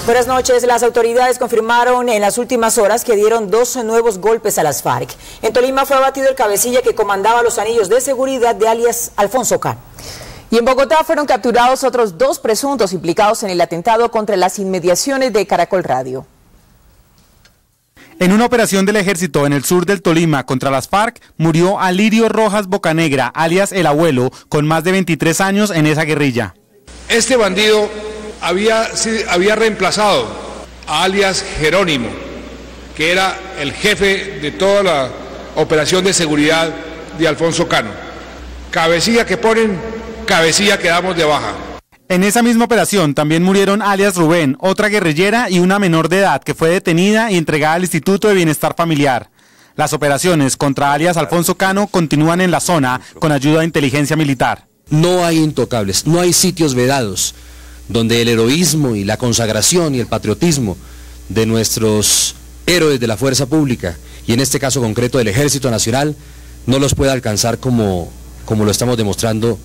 Buenas noches. Las autoridades confirmaron en las últimas horas que dieron 2 nuevos golpes a las FARC. En Tolima fue abatido el cabecilla que comandaba los anillos de seguridad de alias Alfonso Cano. Y en Bogotá fueron capturados otros 2 presuntos implicados en el atentado contra las inmediaciones de Caracol Radio. En una operación del ejército en el sur del Tolima contra las FARC, murió Alirio Rojas Bocanegra, alias El Abuelo, con más de 23 años en esa guerrilla. Este bandido había reemplazado a alias Jerónimo, que era el jefe de toda la operación de seguridad de Alfonso Cano. Cabecilla que ponen, cabecilla que damos de baja. En esa misma operación también murieron alias Rubén, otra guerrillera y una menor de edad que fue detenida y entregada al Instituto de Bienestar Familiar. Las operaciones contra alias Alfonso Cano continúan en la zona con ayuda de inteligencia militar. No hay intocables, no hay sitios vedados donde el heroísmo y la consagración y el patriotismo de nuestros héroes de la fuerza pública, y en este caso concreto del Ejército Nacional, no los pueda alcanzar como lo estamos demostrando.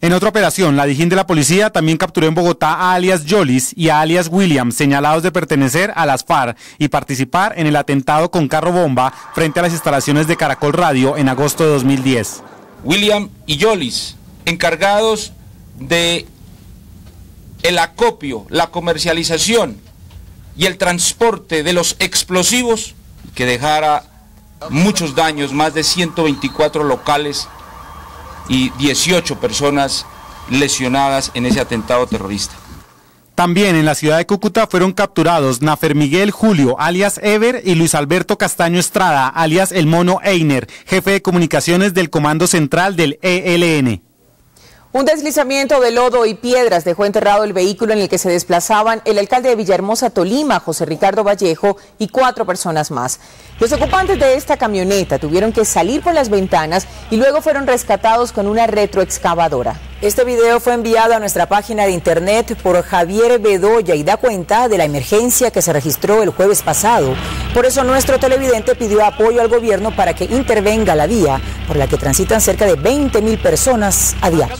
En otra operación, la Dijín de la policía también capturó en Bogotá a alias Yolis y a alias William, señalados de pertenecer a las FARC y participar en el atentado con carro bomba frente a las instalaciones de Caracol Radio en agosto de 2010. William y Yolis, encargados de el acopio, la comercialización y el transporte de los explosivos, que dejara muchos daños, más de 124 locales y 18 personas lesionadas en ese atentado terrorista. También en la ciudad de Cúcuta fueron capturados Nafer Miguel Julio, alias Ever, y Luis Alberto Castaño Estrada, alias El Mono Einer, jefe de comunicaciones del Comando Central del ELN. Un deslizamiento de lodo y piedras dejó enterrado el vehículo en el que se desplazaban el alcalde de Villahermosa, Tolima, José Ricardo Vallejo, y 4 personas más. Los ocupantes de esta camioneta tuvieron que salir por las ventanas y luego fueron rescatados con una retroexcavadora. Este video fue enviado a nuestra página de internet por Javier Bedoya y da cuenta de la emergencia que se registró el jueves pasado. Por eso nuestro televidente pidió apoyo al gobierno para que intervenga la vía por la que transitan cerca de 20.000 personas a diario.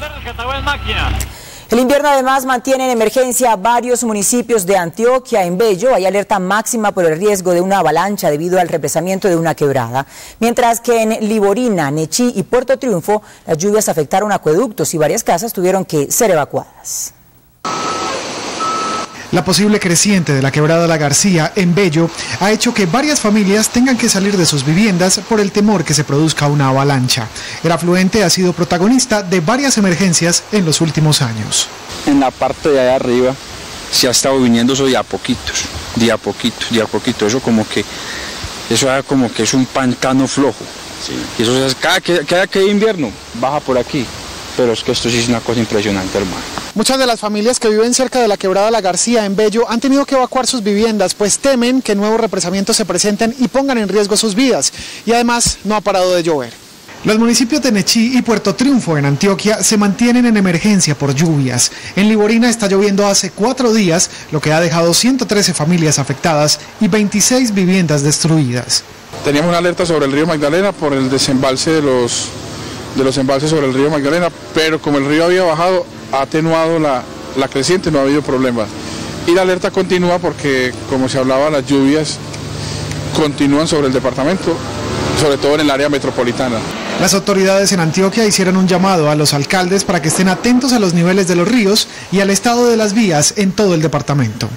El invierno además mantiene en emergencia varios municipios de Antioquia. En Bello hay alerta máxima por el riesgo de una avalancha debido al represamiento de una quebrada. Mientras que en Liborina, Nechí y Puerto Triunfo las lluvias afectaron acueductos y varias casas tuvieron que ser evacuadas. La posible creciente de la quebrada La García en Bello ha hecho que varias familias tengan que salir de sus viviendas por el temor que se produzca una avalancha. El afluente ha sido protagonista de varias emergencias en los últimos años. En la parte de allá arriba se ha estado viniendo eso de a poquitos. Eso como que es un pantano flojo. Sí. Y eso es, cada que hay invierno baja por aquí. Pero es que esto sí es una cosa impresionante, hermano. Muchas de las familias que viven cerca de la quebrada La García en Bello han tenido que evacuar sus viviendas, pues temen que nuevos represamientos se presenten y pongan en riesgo sus vidas. Y además no ha parado de llover. Los municipios de Nechí y Puerto Triunfo en Antioquia se mantienen en emergencia por lluvias. En Liborina está lloviendo hace 4 días, lo que ha dejado 113 familias afectadas y 26 viviendas destruidas. Teníamos una alerta sobre el río Magdalena por el desembalse de los embalses sobre el río Magdalena, pero como el río había bajado, ha atenuado la creciente, no ha habido problemas. Y la alerta continúa porque, como se hablaba, las lluvias continúan sobre el departamento, sobre todo en el área metropolitana. Las autoridades en Antioquia hicieron un llamado a los alcaldes para que estén atentos a los niveles de los ríos y al estado de las vías en todo el departamento.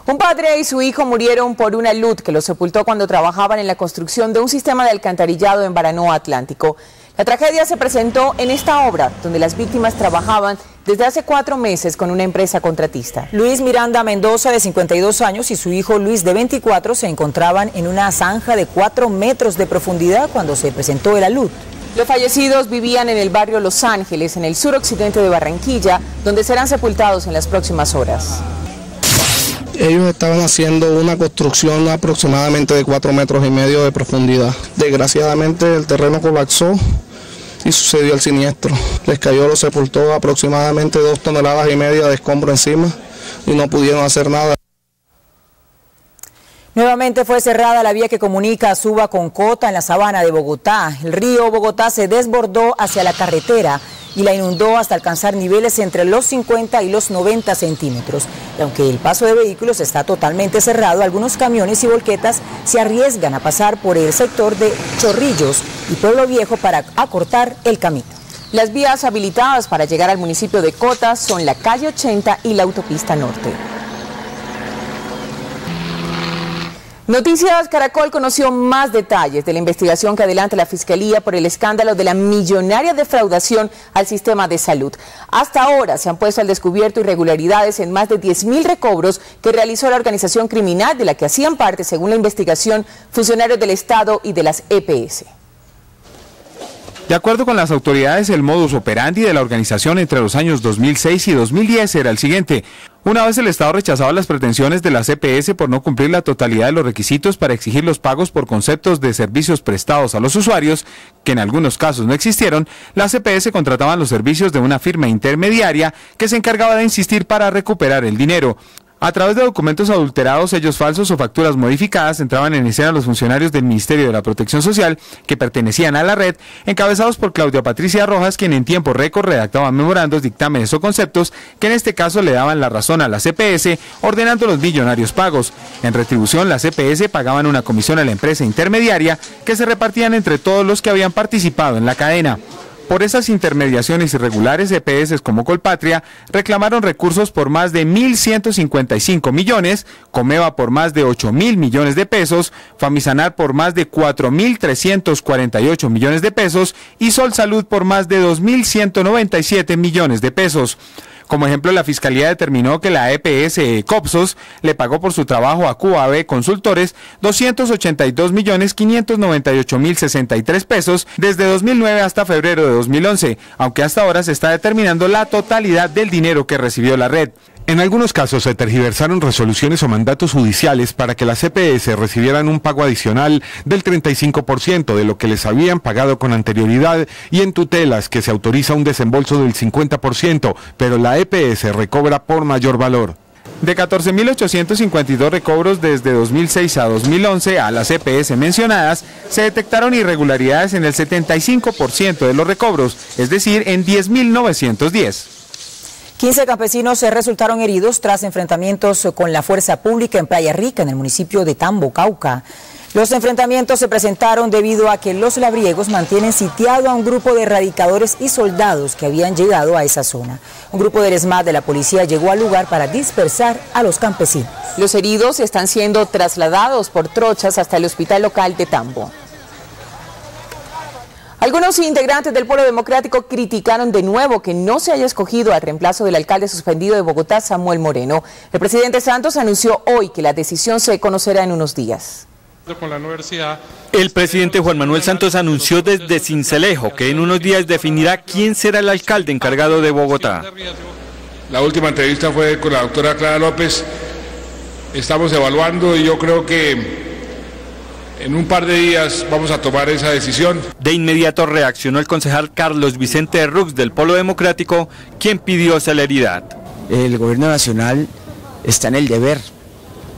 Un padre y su hijo murieron por una luz que los sepultó cuando trabajaban en la construcción de un sistema de alcantarillado en Baranoa Atlántico. La tragedia se presentó en esta obra, donde las víctimas trabajaban desde hace 4 meses con una empresa contratista. Luis Miranda Mendoza, de 52 años, y su hijo Luis, de 24, se encontraban en una zanja de 4 metros de profundidad cuando se presentó el alud. Los fallecidos vivían en el barrio Los Ángeles, en el suroccidente de Barranquilla, donde serán sepultados en las próximas horas. Ellos estaban haciendo una construcción aproximadamente de 4,5 metros de profundidad. Desgraciadamente el terreno colapsó y sucedió el siniestro. Les cayó, los sepultó aproximadamente 2,5 toneladas de escombro encima y no pudieron hacer nada. Nuevamente fue cerrada la vía que comunica a Suba con Cota en la sabana de Bogotá. El río Bogotá se desbordó hacia la carretera y la inundó hasta alcanzar niveles entre los 50 y los 90 centímetros. Y aunque el paso de vehículos está totalmente cerrado, algunos camiones y volquetas se arriesgan a pasar por el sector de Chorrillos y Pueblo Viejo para acortar el camino. Las vías habilitadas para llegar al municipio de Cota son la calle 80 y la autopista norte. Noticias Caracol conoció más detalles de la investigación que adelanta la Fiscalía por el escándalo de la millonaria defraudación al sistema de salud. Hasta ahora se han puesto al descubierto irregularidades en más de 10.000 recobros que realizó la organización criminal de la que hacían parte, según la investigación, funcionarios del Estado y de las EPS. De acuerdo con las autoridades, el modus operandi de la organización entre los años 2006 y 2010 era el siguiente. Una vez el Estado rechazaba las pretensiones de las EPS por no cumplir la totalidad de los requisitos para exigir los pagos por conceptos de servicios prestados a los usuarios, que en algunos casos no existieron, las EPS contrataban los servicios de una firma intermediaria que se encargaba de insistir para recuperar el dinero. A través de documentos adulterados, sellos falsos o facturas modificadas, entraban en escena los funcionarios del Ministerio de la Protección Social que pertenecían a la red, encabezados por Claudia Patricia Rojas, quien en tiempo récord redactaba memorandos, dictámenes o conceptos que en este caso le daban la razón a las EPS, ordenando los millonarios pagos. En retribución, las EPS pagaban una comisión a la empresa intermediaria que se repartían entre todos los que habían participado en la cadena. Por esas intermediaciones irregulares, EPS como Colpatria reclamaron recursos por más de 1.155 millones, Comeva por más de 8.000 millones de pesos, Famisanar por más de 4.348 millones de pesos y Sol Salud por más de 2.197 millones de pesos. Como ejemplo, la Fiscalía determinó que la EPS Copsos le pagó por su trabajo a QAB Consultores 282.598.063 pesos desde 2009 hasta febrero de 2011, aunque hasta ahora se está determinando la totalidad del dinero que recibió la red. En algunos casos se tergiversaron resoluciones o mandatos judiciales para que las EPS recibieran un pago adicional del 35% de lo que les habían pagado con anterioridad y en tutelas que se autoriza un desembolso del 50%, pero la EPS recobra por mayor valor. De 14.852 recobros desde 2006 a 2011 a las EPS mencionadas, se detectaron irregularidades en el 75% de los recobros, es decir, en 10.910. 15 campesinos resultaron heridos tras enfrentamientos con la fuerza pública en Playa Rica, en el municipio de Tambo, Cauca. Los enfrentamientos se presentaron debido a que los labriegos mantienen sitiado a un grupo de erradicadores y soldados que habían llegado a esa zona. Un grupo del ESMAD de la policía llegó al lugar para dispersar a los campesinos. Los heridos están siendo trasladados por trochas hasta el hospital local de Tambo. Algunos integrantes del Polo Democrático criticaron de nuevo que no se haya escogido al reemplazo del alcalde suspendido de Bogotá, Samuel Moreno. El presidente Santos anunció hoy que la decisión se conocerá en unos días. El presidente Juan Manuel Santos anunció desde Sincelejo que en unos días definirá quién será el alcalde encargado de Bogotá. La última entrevista fue con la doctora Clara López. Estamos evaluando y yo creo que en un par de días vamos a tomar esa decisión. De inmediato reaccionó el concejal Carlos Vicente Rux del Polo Democrático, quien pidió celeridad. El gobierno nacional está en el deber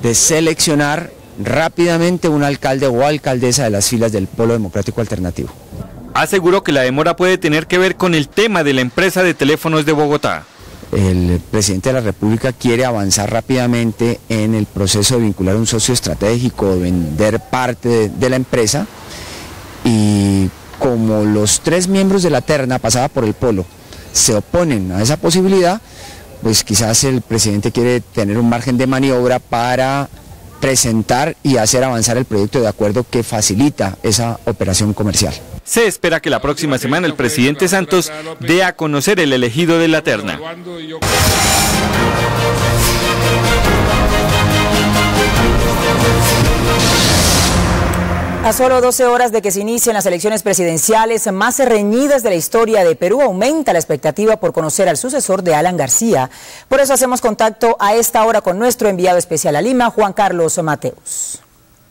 de seleccionar rápidamente un alcalde o alcaldesa de las filas del Polo Democrático Alternativo. Aseguró que la demora puede tener que ver con el tema de la empresa de teléfonos de Bogotá. El presidente de la República quiere avanzar rápidamente en el proceso de vincular un socio estratégico, de vender parte de la empresa, y como los 3 miembros de la terna pasada por el Polo se oponen a esa posibilidad, pues quizás el presidente quiere tener un margen de maniobra para presentar y hacer avanzar el proyecto de acuerdo que facilita esa operación comercial. Se espera que la próxima semana el presidente Santos dé a conocer el elegido de la terna. A solo 12 horas de que se inicien las elecciones presidenciales más reñidas de la historia de Perú, aumenta la expectativa por conocer al sucesor de Alan García. Por eso hacemos contacto a esta hora con nuestro enviado especial a Lima, Juan Carlos Mateus,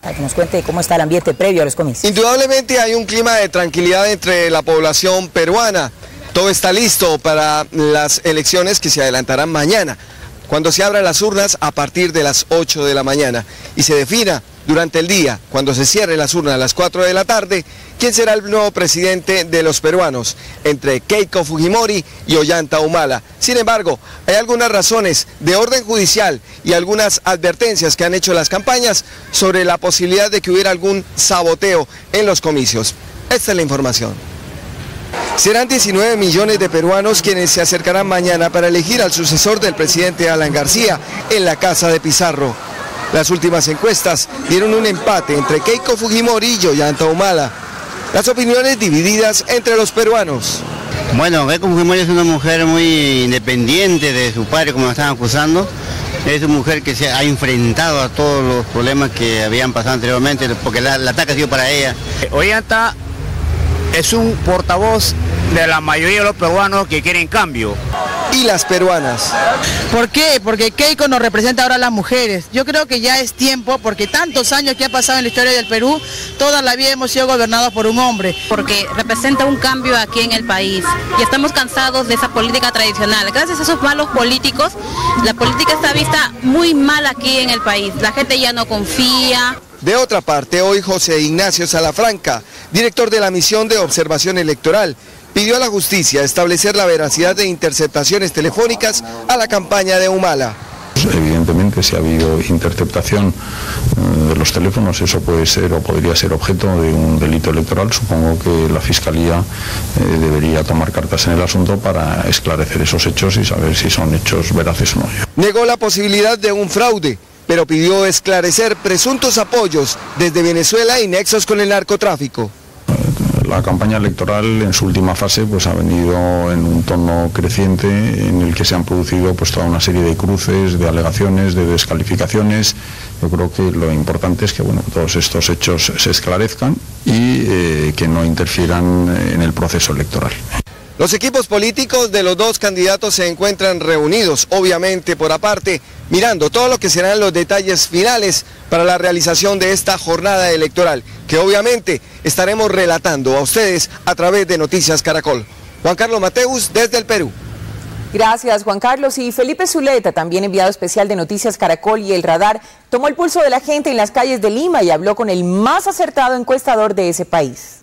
para que nos cuente cómo está el ambiente previo a los comicios. Indudablemente hay un clima de tranquilidad entre la población peruana. Todo está listo para las elecciones que se adelantarán mañana. cuando se abran las urnas a partir de las 8 de la mañana y se defina durante el día, cuando se cierren las urnas a las 4 de la tarde, quién será el nuevo presidente de los peruanos, entre Keiko Fujimori y Ollanta Humala. Sin embargo, hay algunas razones de orden judicial y algunas advertencias que han hecho las campañas sobre la posibilidad de que hubiera algún saboteo en los comicios. Esta es la información. Serán 19 millones de peruanos quienes se acercarán mañana para elegir al sucesor del presidente Alan García en la Casa de Pizarro. Las últimas encuestas dieron un empate entre Keiko Fujimori y Ollanta Humala. Las opiniones divididas entre los peruanos. Bueno, Keiko Fujimori es una mujer muy independiente de su padre, como la están acusando. Es una mujer que se ha enfrentado a todos los problemas que habían pasado anteriormente, porque el ataque ha sido para ella. Ollanta es un portavoz de la mayoría de los peruanos que quieren cambio. Y las peruanas. ¿Por qué? Porque Keiko nos representa ahora a las mujeres. Yo creo que ya es tiempo, porque tantos años que ha pasado en la historia del Perú, toda la vida hemos sido gobernados por un hombre. Porque representa un cambio aquí en el país y estamos cansados de esa política tradicional. Gracias a esos malos políticos, la política está vista muy mal aquí en el país. La gente ya no confía. De otra parte, hoy José Ignacio Salafranca, director de la Misión de Observación Electoral, pidió a la justicia establecer la veracidad de interceptaciones telefónicas a la campaña de Humala. Evidentemente, si ha habido interceptación de los teléfonos, eso puede ser o podría ser objeto de un delito electoral. Supongo que la Fiscalía debería tomar cartas en el asunto para esclarecer esos hechos y saber si son hechos veraces o no. Negó la posibilidad de un fraude, pero pidió esclarecer presuntos apoyos desde Venezuela y nexos con el narcotráfico. La campaña electoral en su última fase pues ha venido en un tono creciente en el que se han producido pues toda una serie de cruces, de alegaciones, de descalificaciones. Yo creo que lo importante es que todos estos hechos se esclarezcan y que no interfieran en el proceso electoral. Los equipos políticos de los dos candidatos se encuentran reunidos, obviamente por aparte, mirando todo lo que serán los detalles finales para la realización de esta jornada electoral, que obviamente estaremos relatando a ustedes a través de Noticias Caracol. Juan Carlos Mateus, desde el Perú. Gracias, Juan Carlos. Y Felipe Zuleta, también enviado especial de Noticias Caracol y El Radar, tomó el pulso de la gente en las calles de Lima y habló con el más acertado encuestador de ese país.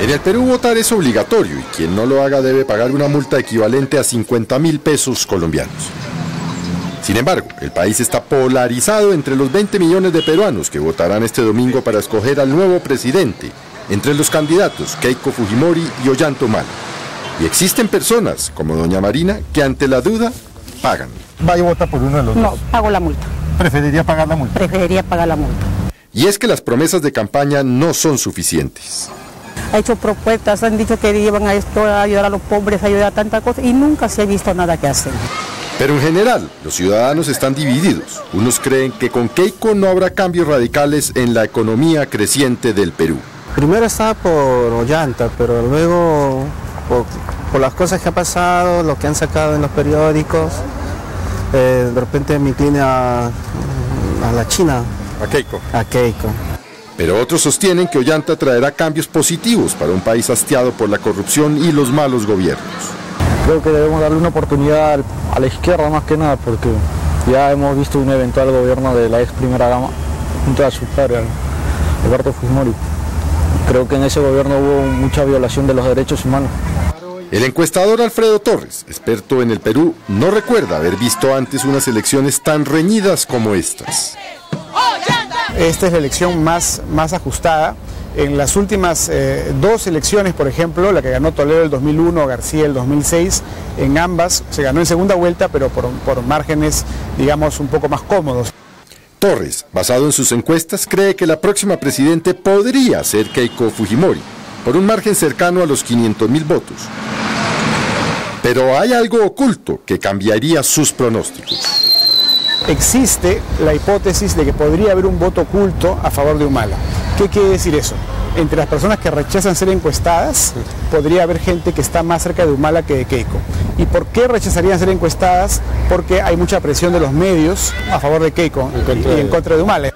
En el Perú votar es obligatorio y quien no lo haga debe pagar una multa equivalente a 50.000 pesos colombianos. Sin embargo, el país está polarizado entre los 20 millones de peruanos que votarán este domingo para escoger al nuevo presidente, entre los candidatos Keiko Fujimori y Ollanta Humala. Y existen personas, como doña Marina, que ante la duda, pagan. ¿Vaya a votar por uno de los dos? No, pago la multa. ¿Preferiría pagar la multa? Preferiría pagar la multa. Y es que las promesas de campaña no son suficientes. Ha hecho propuestas, han dicho que iban a esto, a ayudar a los pobres, a ayudar a tantas cosas y nunca se ha visto nada que hacer. Pero en general, los ciudadanos están divididos. Unos creen que con Keiko no habrá cambios radicales en la economía creciente del Perú. Primero estaba por Ollanta, pero luego por las cosas que ha pasado, lo que han sacado en los periódicos, de repente me incline a la China. ¿A Keiko? A Keiko. Pero otros sostienen que Ollanta traerá cambios positivos para un país hastiado por la corrupción y los malos gobiernos. Creo que debemos darle una oportunidad a la izquierda más que nada, porque ya hemos visto un eventual gobierno de la ex primera dama junto a su padre, Alberto Fujimori. Creo que en ese gobierno hubo mucha violación de los derechos humanos. El encuestador Alfredo Torres, experto en el Perú, no recuerda haber visto antes unas elecciones tan reñidas como estas. Esta es la elección más ajustada. En las últimas dos elecciones, por ejemplo, la que ganó Toledo el 2001, García el 2006, en ambas se ganó en segunda vuelta, pero por márgenes, digamos, un poco más cómodos. Torres, basado en sus encuestas, cree que la próxima presidente podría ser Keiko Fujimori, por un margen cercano a los 500.000 votos. Pero hay algo oculto que cambiaría sus pronósticos. Existe la hipótesis de que podría haber un voto oculto a favor de Humala. ¿Qué quiere decir eso? Entre las personas que rechazan ser encuestadas, podría haber gente que está más cerca de Humala que de Keiko. ¿Y por qué rechazarían ser encuestadas? Porque hay mucha presión de los medios a favor de Keiko y en contra de Humala.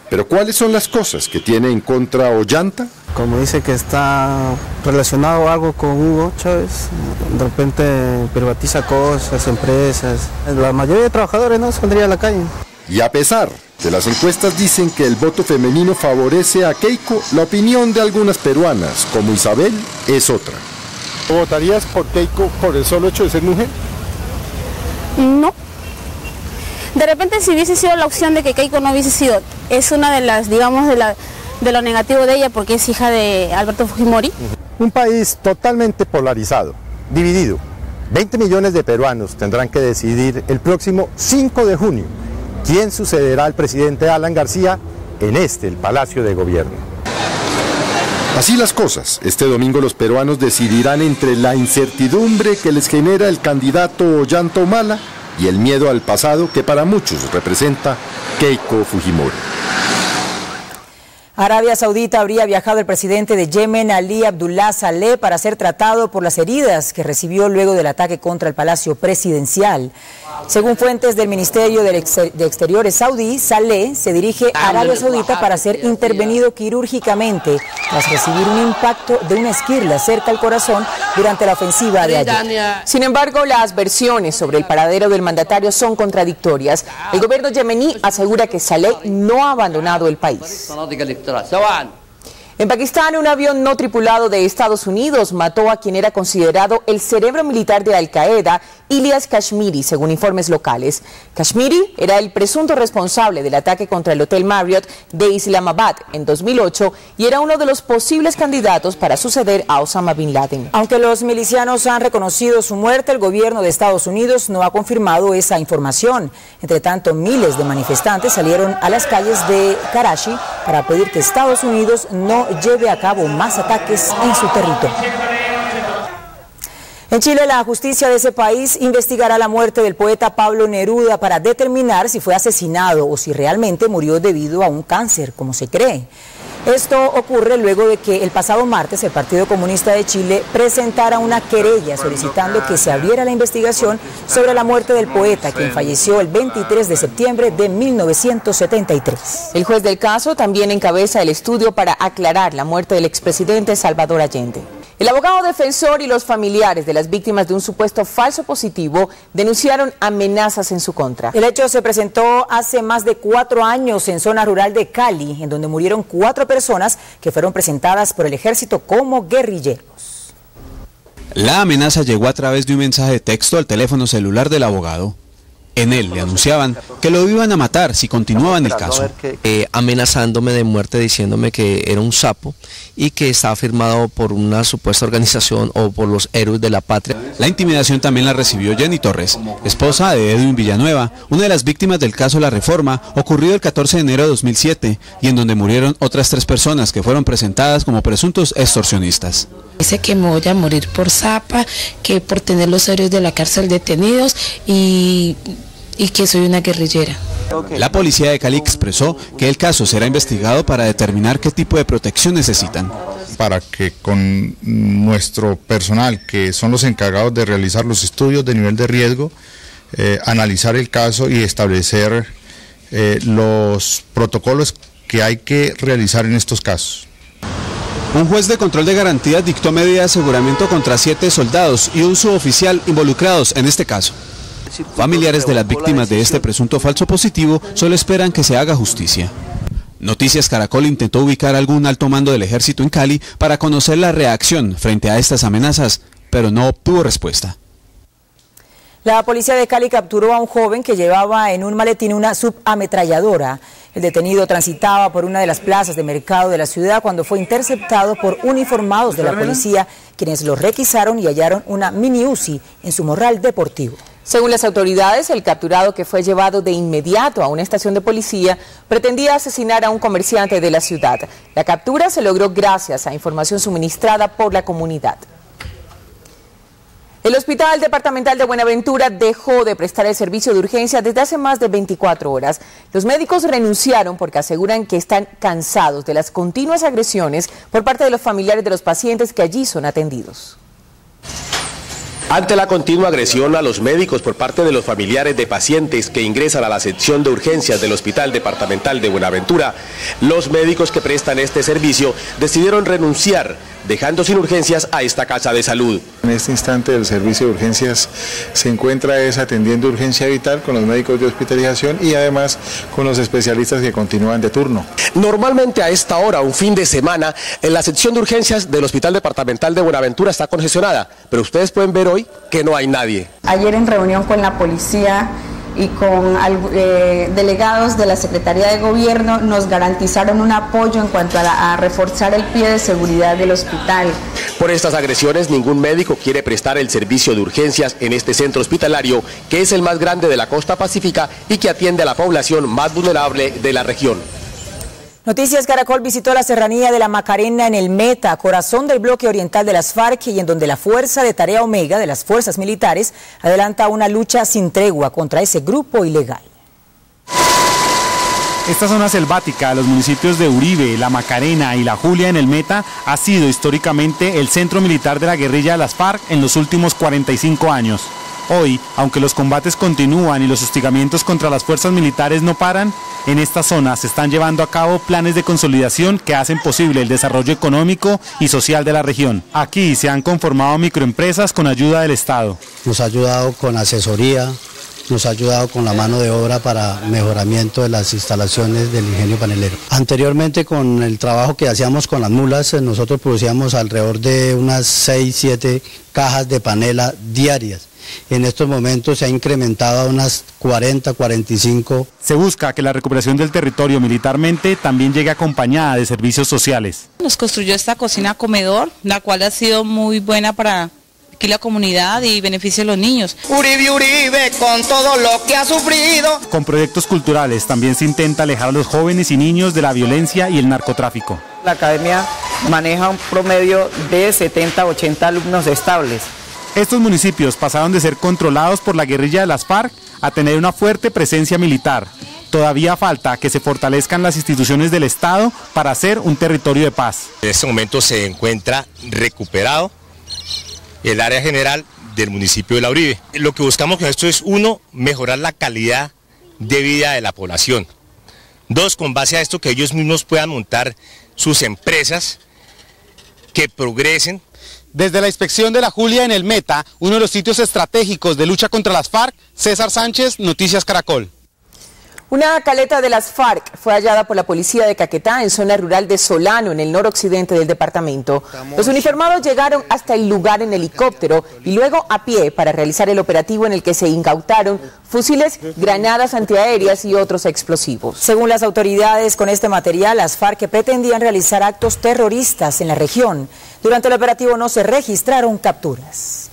Pero ¿cuáles son las cosas que tiene en contra Ollanta? como dice que está relacionado algo con Hugo Chávez, de repente privatiza cosas, empresas. La mayoría de trabajadores no saldría a la calle. Y a pesar de las encuestas dicen que el voto femenino favorece a Keiko, la opinión de algunas peruanas, como Isabel, es otra. ¿Votarías por Keiko por el solo hecho de ser mujer? No. De repente si hubiese sido la opción de que Keiko no hubiese sido, es una de las, digamos, de lo negativo de ella porque es hija de Alberto Fujimori. Un país totalmente polarizado, dividido. 20 millones de peruanos tendrán que decidir el próximo 5 de junio quién sucederá al presidente Alan García en el Palacio de Gobierno. Así las cosas, este domingo los peruanos decidirán entre la incertidumbre que les genera el candidato Ollanta Humala y el miedo al pasado que para muchos representa Keiko Fujimori. Arabia Saudita habría viajado el presidente de Yemen, Ali Abdullah Saleh, para ser tratado por las heridas que recibió luego del ataque contra el Palacio Presidencial. Según fuentes del Ministerio de Exteriores saudí, Saleh se dirige a Arabia Saudita para ser intervenido quirúrgicamente tras recibir un impacto de una esquirla cerca al corazón durante la ofensiva de ayer. Sin embargo, las versiones sobre el paradero del mandatario son contradictorias. El gobierno yemení asegura que Saleh no ha abandonado el país. En Pakistán, un avión no tripulado de Estados Unidos mató a quien era considerado el cerebro militar de Al-Qaeda, Ilyas Kashmiri, según informes locales. Kashmiri era el presunto responsable del ataque contra el Hotel Marriott de Islamabad en 2008 y era uno de los posibles candidatos para suceder a Osama Bin Laden. Aunque los milicianos han reconocido su muerte, el gobierno de Estados Unidos no ha confirmado esa información. Entre tanto, miles de manifestantes salieron a las calles de Karachi para pedir que Estados Unidos no lleve a cabo más ataques en su territorio. En Chile, la justicia de ese país investigará la muerte del poeta Pablo Neruda para determinar si fue asesinado o si realmente murió debido a un cáncer, como se cree. Esto ocurre luego de que el pasado martes el Partido Comunista de Chile presentara una querella solicitando que se abriera la investigación sobre la muerte del poeta, quien falleció el 23 de septiembre de 1973. El juez del caso también encabeza el estudio para aclarar la muerte del expresidente Salvador Allende. El abogado defensor y los familiares de las víctimas de un supuesto falso positivo denunciaron amenazas en su contra. El hecho se presentó hace más de 4 años en zona rural de Cali, en donde murieron 4 personas que fueron presentadas por el ejército como guerrilleros. La amenaza llegó a través de un mensaje de texto al teléfono celular del abogado. En él le anunciaban que lo iban a matar si continuaban el caso. Amenazándome de muerte, diciéndome que era un sapo y que estaba firmado por una supuesta organización o por los héroes de la patria. La intimidación también la recibió Jenny Torres, esposa de Edwin Villanueva, una de las víctimas del caso La Reforma, ocurrido el 14 de enero de 2007, y en donde murieron otras 3 personas que fueron presentadas como presuntos extorsionistas. Dice que me voy a morir por zapa, que por tener los héroes de la cárcel detenidos y que soy una guerrillera. La policía de Cali expresó que el caso será investigado para determinar qué tipo de protección necesitan. Para que con nuestro personal, que son los encargados de realizar los estudios de nivel de riesgo, analizar el caso y establecer los protocolos que hay que realizar en estos casos. Un juez de control de garantías dictó medida de aseguramiento contra 7 soldados y un suboficial involucrados en este caso. Familiares de las víctimas de este presunto falso positivo solo esperan que se haga justicia. Noticias Caracol intentó ubicar algún alto mando del ejército en Cali para conocer la reacción frente a estas amenazas, pero no obtuvo respuesta. La policía de Cali capturó a un joven que llevaba en un maletín una subametralladora. El detenido transitaba por una de las plazas de mercado de la ciudad cuando fue interceptado por uniformados de la policía, quienes lo requisaron y hallaron una mini Uzi en su morral deportivo. Según las autoridades, el capturado, que fue llevado de inmediato a una estación de policía, pretendía asesinar a un comerciante de la ciudad. La captura se logró gracias a información suministrada por la comunidad. El Hospital Departamental de Buenaventura dejó de prestar el servicio de urgencia desde hace más de 24 horas. Los médicos renunciaron porque aseguran que están cansados de las continuas agresiones por parte de los familiares de los pacientes que allí son atendidos. Ante la continua agresión a los médicos por parte de los familiares de pacientes que ingresan a la sección de urgencias del Hospital Departamental de Buenaventura, los médicos que prestan este servicio decidieron renunciar, dejando sin urgencias a esta casa de salud. En este instante el servicio de urgencias se encuentra atendiendo urgencia vital con los médicos de hospitalización y además con los especialistas que continúan de turno. Normalmente a esta hora, un fin de semana, en la sección de urgencias del Hospital Departamental de Buenaventura está congestionada, pero ustedes pueden ver hoy que no hay nadie. Ayer en reunión con la policía y con delegados de la Secretaría de Gobierno nos garantizaron un apoyo en cuanto a reforzar el pie de seguridad del hospital. Por estas agresiones, ningún médico quiere prestar el servicio de urgencias en este centro hospitalario, que es el más grande de la costa pacífica y que atiende a la población más vulnerable de la región. Noticias Caracol visitó la serranía de la Macarena en el Meta, corazón del bloque oriental de las FARC, y en donde la Fuerza de Tarea Omega de las fuerzas militares adelanta una lucha sin tregua contra ese grupo ilegal. Esta zona selvática de los municipios de Uribe, La Macarena y La Julia en el Meta ha sido históricamente el centro militar de la guerrilla de las FARC en los últimos 45 años. Hoy, aunque los combates continúan y los hostigamientos contra las fuerzas militares no paran, en esta zona se están llevando a cabo planes de consolidación que hacen posible el desarrollo económico y social de la región. Aquí se han conformado microempresas con ayuda del Estado. Nos ha ayudado con asesoría, nos ha ayudado con la mano de obra para mejoramiento de las instalaciones del ingenio panelero. Anteriormente, con el trabajo que hacíamos con las mulas, nosotros producíamos alrededor de unas 6-7 cajas de panela diarias. En estos momentos se ha incrementado a unas 40-45. Se busca que la recuperación del territorio militarmente también llegue acompañada de servicios sociales. Nos construyó esta cocina comedor, la cual ha sido muy buena para aquí la comunidad y beneficia a los niños. Uribe, Uribe, con todo lo que ha sufrido. Con proyectos culturales también se intenta alejar a los jóvenes y niños de la violencia y el narcotráfico. La academia maneja un promedio de 70-80 alumnos estables. Estos municipios pasaron de ser controlados por la guerrilla de las FARC a tener una fuerte presencia militar. Todavía falta que se fortalezcan las instituciones del Estado para hacer un territorio de paz. En este momento se encuentra recuperado el área general del municipio de La Uribe. Lo que buscamos con esto es, uno, mejorar la calidad de vida de la población. Dos, con base a esto, que ellos mismos puedan montar sus empresas que progresen. Desde la inspección de La Julia en el Meta, uno de los sitios estratégicos de lucha contra las FARC, César Sánchez, Noticias Caracol. Una caleta de las FARC fue hallada por la policía de Caquetá en zona rural de Solano, en el noroccidente del departamento. Los uniformados llegaron hasta el lugar en helicóptero y luego a pie para realizar el operativo en el que se incautaron fusiles, granadas antiaéreas y otros explosivos. Según las autoridades, con este material las FARC pretendían realizar actos terroristas en la región. Durante el operativo no se registraron capturas.